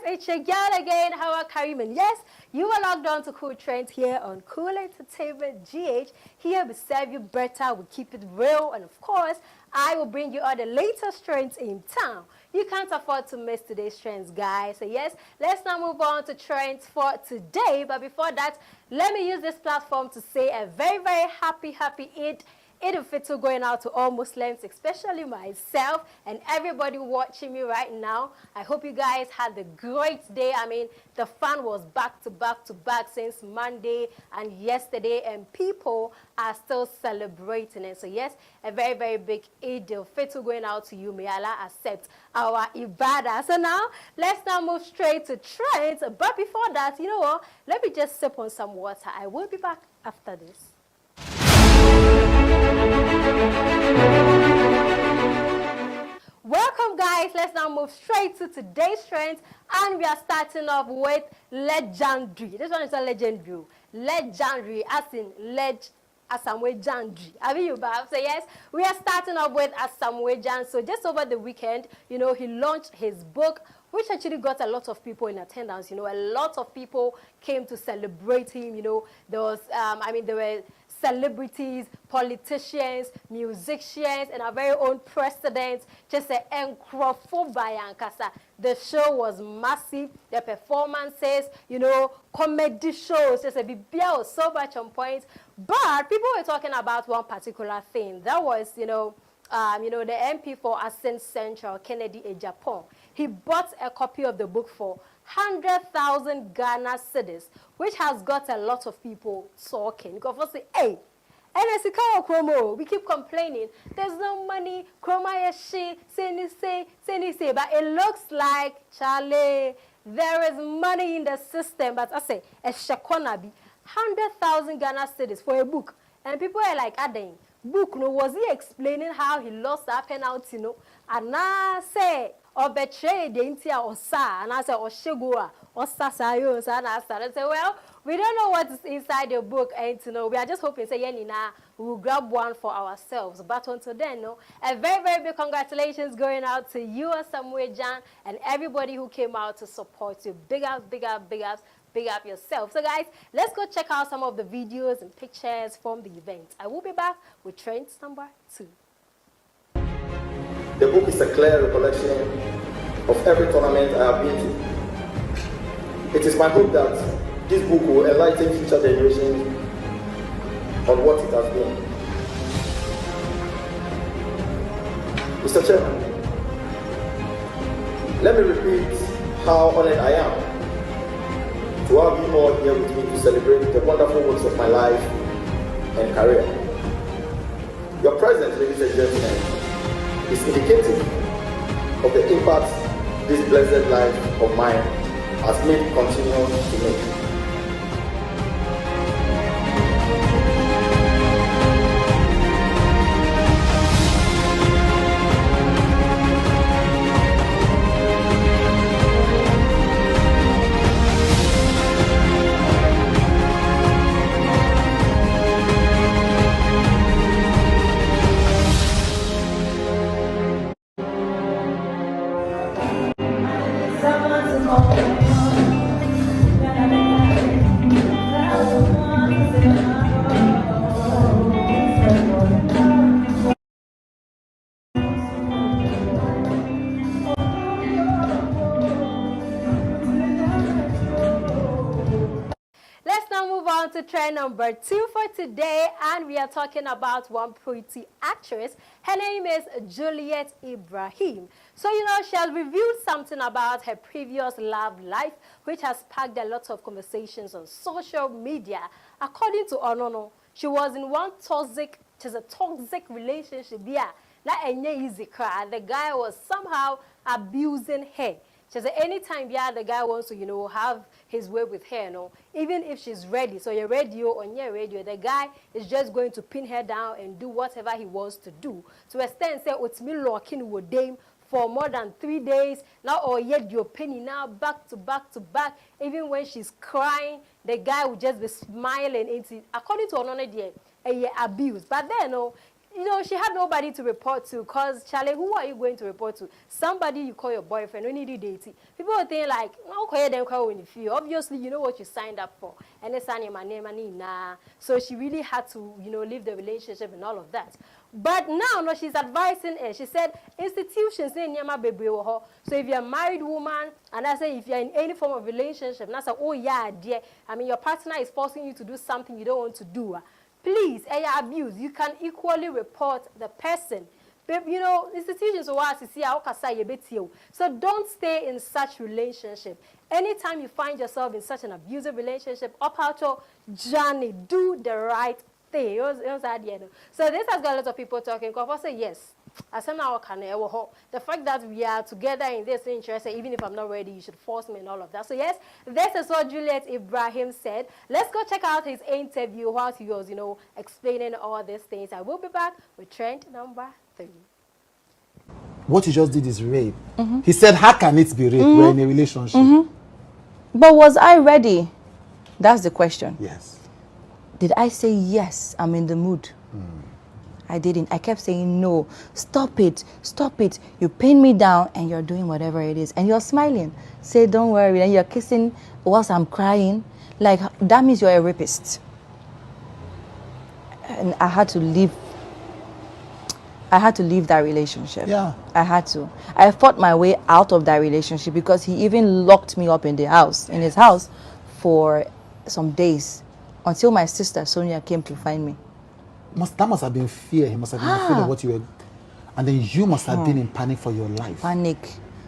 it's your girl again, Hawa Kariman. Yes, you are logged on to Cool Trends here on Cool Entertainment GH. Here we serve you better, we keep it real, and of course, I will bring you all the latest trends in town. You can't afford to miss today's trends, guys. So yes, let's now move on to trends for today. But before that, let me use this platform to say a very, very happy Eid. Eid al-Fitr going out to all Muslims, especially myself and everybody watching me right now. I hope you guys had a great day. I mean, the fun was back to back since Monday and yesterday, and people are still celebrating it. So yes, a very, very big Eid al-Fitr going out to you. May Allah accept our ibadah. So now, let's now move straight to trends. But before that, you know what? Let me just sip on some water. I will be back after this. Welcome, guys. Let's now move straight to today's trends, and we are starting off with legendary. This one is a legendary. Legendary, as in Asamwe Jandri. Have you back? So yes, we are starting off with Asamwe Jan. So just over the weekend, you know, he launched his book, which actually got a lot of people in attendance. You know, a lot of people came to celebrate him. You know, there was, there were celebrities, politicians, musicians, and our very own president, just an encrophobia Bayankasa. The show was massive. The performances, you know, comedy shows, just a big was so much on point. But people were talking about one particular thing. That was, the MP for Ascent Central, Kennedy in Japan. He bought a copy of the book for 100,000 Ghana cedis, which has got a lot of people talking. Because for say, hey, we keep complaining. There's no money. Chroma say, but it looks like Charlie. There is money in the system, but I say a shakonabi 100,000 Ghana cedis for a book, and people are like, adding book. No, was he explaining how he lost that penalty? No, and I say. Or betray the Intia or Sa, and I said, or Shigua, or Sasayo, and I started to say, well, we don't know what is inside the book, and to know, we are just hoping, say, Yenina, we'll grab one for ourselves. But until then, no, a very, very big congratulations going out to you, Samuel Jan, and everybody who came out to support you. Big up yourself. So, guys, let's go check out some of the videos and pictures from the event. I will be back with trends number 2. The book is a clear recollection of every tournament I have been to. It is my hope that this book will enlighten future generations on what it has been. Mr. Chairman, let me repeat how honored I am to have you all here with me to celebrate the wonderful works of my life and career. Your presence, ladies and gentlemen, is indicative of the impact this blessed life of mine has made continue to make. To trend number 2 for today, and we are talking about one pretty actress. Her name is Juliet Ibrahim. So, you know, she has revealed something about her previous love life, which has sparked a lot of conversations on social media. According to Onono, she was in one toxic relationship. Yeah, not easy cry. The guy was somehow abusing her. She said anytime the guy wants to, you know, have his way with her, no, even if she's ready, so you're radio on your radio, the guy is just going to pin her down and do whatever he wants to do. To extend, say, it's me locking with them for more than 3 days, now or yet your penny now, back to back. Even when she's crying, the guy will just be smiling into it. According to another day, abuse. But then, no, she had nobody to report to, because, Charlie, who are you going to report to? Somebody you call your boyfriend, when you do dating. People will think like, okay, then call when you feel. Obviously, you know what you signed up for. And it's my name, nah. So she really had to, leave the relationship and all of that. But now, no, she's advising her. She said, institutions, so if you're a married woman, and I say if you're in any form of relationship, and I say, oh yeah, dear, I mean, your partner is forcing you to do something you don't want to do. Please, abuse. You can equally report the person. But, institutions so don't stay in such relationship. Anytime you find yourself in such an abusive relationship, up out your journey, do the right thing. So this has got a lot of people talking. I say yes. The fact that we are together in this interest, even if I'm not ready, you should force me and all of that. So yes, this is what Juliet Ibrahim said. Let's go check out his interview while he was, explaining all these things. I will be back with trend number 3. What you just did is rape. He said, how can it be rape? We're in a relationship. But was I ready? That's the question. Yes. Did I say yes, I'm in the mood? I didn't. I kept saying, no, stop it, stop it. You pin me down and you're doing whatever it is. And you're smiling. Say, don't worry. And you're kissing whilst I'm crying. Like, that means you're a rapist. And I had to leave. I had to leave that relationship. Yeah. I had to. I fought my way out of that relationship because he even locked me up in the house, in his house, for some days until my sister Sonia came to find me. That must have been fear. He must have been afraid of what you were. And then you must have been in panic for your life. Panic.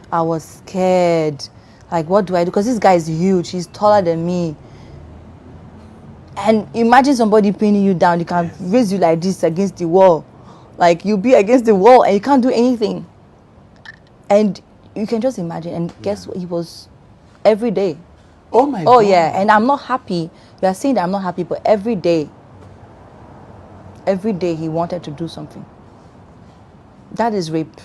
I was scared. Like, what do I do? Because this guy is huge. He's taller than me. And imagine somebody pinning you down. He can raise you like this against the wall. Like, you'll be against the wall and you can't do anything. And you can just imagine. And guess what? He was every day. Oh, my God. Oh, yeah. And I'm not happy. You are saying that I'm not happy, but every day he wanted to do something. That is rape.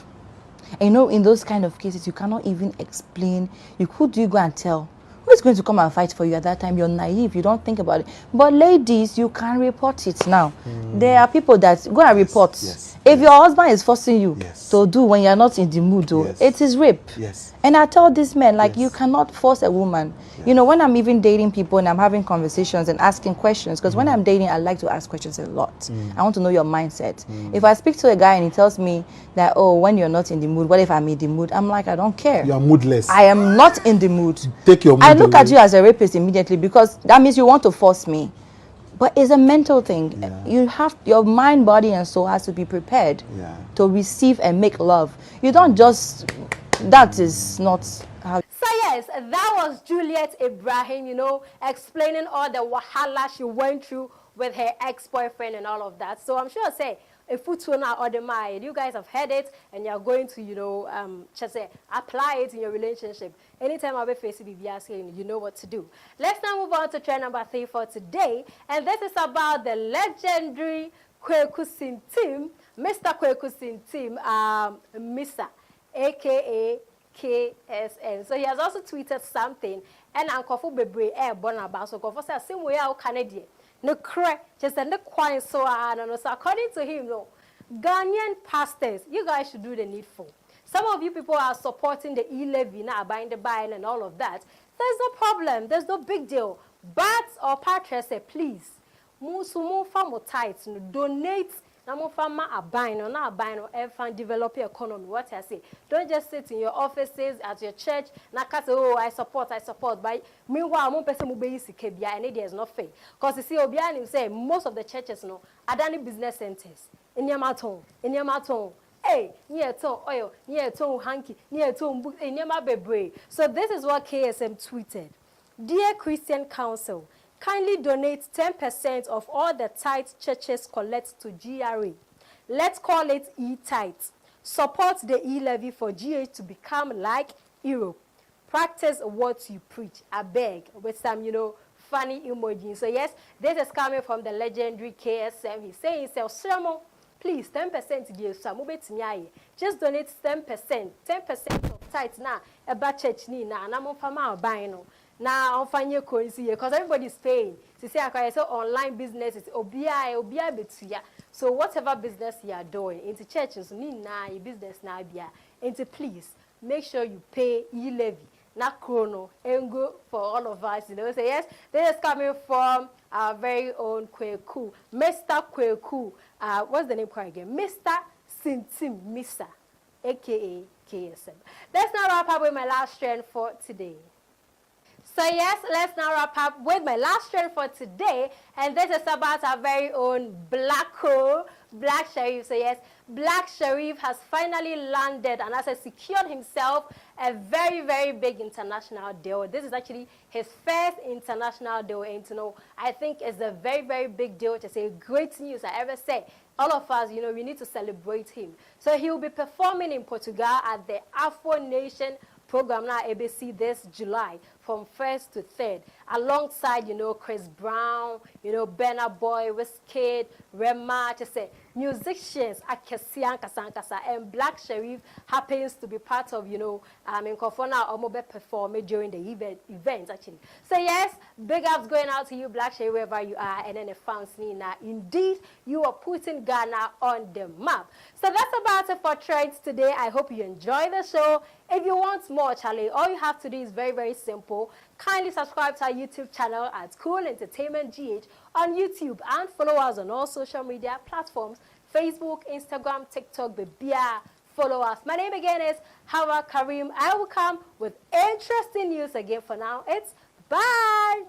And in those kind of cases, you cannot even explain. Who do you go and tell? Who is going to come and fight for you at that time? You're naive. You don't think about it. But ladies, you can report it now. There are people that go and report. Yes. If your husband is forcing you Yes. to do when you're not in the mood, it is rape. Yes. And I tell these men, like, you cannot force a woman. When I'm even dating people and I'm having conversations and asking questions, because when I'm dating, I like to ask questions a lot. I want to know your mindset. If I speak to a guy and he tells me that, oh, when you're not in the mood, what if I'm in the mood? I'm like, I don't care. You are moodless. I am not in the mood. Take your mood I look away. at you as a rapist immediately, because that means you want to force me. But it's a mental thing. Yeah. You have your mind, body, and soul has to be prepared to receive and make love. You don't just. That is not how. So yes, that was Juliet Ibrahim, explaining all the wahala she went through with her ex-boyfriend and all of that. So I'm sure if you guys have heard it and you're going to, just say, apply it in your relationship. Anytime I'll be facing BBS, you know what to do. Let's now move on to trend number 3 for today. And this is about the legendary Kweku Sintim, Mr. Kweku Sintim, Misa, a.k.a. KSN. So he has also tweeted something, and Uncle Bebre born about so go say same way out Canadian. No crack, just the coin so according to him, Ghanaian pastors, you guys should do the needful. Some of you people are supporting the e-levy now, buying the buying and all of that. There's no problem, there's no big deal. But or partners say, please, musumu famo tithes, donate. And develop your economy. What I say, don't just sit in your offices at your church. Oh, I support. But meanwhile, one person will be and it is not fair. Because you see, Obianim say most of the churches are done business centers. In your maton. Hey, near tone oil, near tone hanky, near tone book, in your bebre. So this is what KSM tweeted. Dear Christian Council, kindly donate 10% of all the tithes churches collect to GRA. Let's call it e-tithes. Support the e-levy for GA to become like Europe. Practice what you preach. I beg, with some, funny emojis. So yes, this is coming from the legendary KSM. He's saying, please, 10% give some. Just donate 10%. 10% of tithes now. About church ni na. And I'm on farmer buying. Now, I'll find your currency because everybody's paying. To say, I say online business is obia betuya. So whatever business you are doing, into churches, your business now, into please make sure you pay e-levy, not chrono, and go for all of us. You know, say yes, this is coming from our very own Kweku, Mr. Kweku. What's the name called again? Mr. Sintim Misa, aka KSM. Let's now wrap up with my last trend for today. So yes, let's now wrap up with my last trend for today, and this is about our very own Black Sherif. So yes, Black Sherif has finally landed and has secured himself a very, very big international deal. This is actually his first international deal, and you know, I think it's a very, very big deal. To say great news I ever say. All of us, you know, we need to celebrate him. So he will be performing in Portugal at the Afro Nation program now ABC this July from 1st to 3rd, alongside, you know, Chris Brown, you know, Burna Boy, Wizkid, Rema, to say musicians, Akesian Kasankasa, and Black Sherif happens to be part of, you know, in Kofona Omobe performing during the event actually. So yes, big ups going out to you, Black Sherif, wherever you are, and then the fans now. Indeed, you are putting Ghana on the map. So that's about it for Trends today. I hope you enjoy the show. If you want more, Charlie, all you have to do is very, very simple. Kindly subscribe to our YouTube channel at Cool Entertainment GH on YouTube and follow us on all social media platforms, Facebook, Instagram, TikTok, Bibia. Follow us. My name again is Hawa Karim. I will come with interesting news again. For now, it's bye.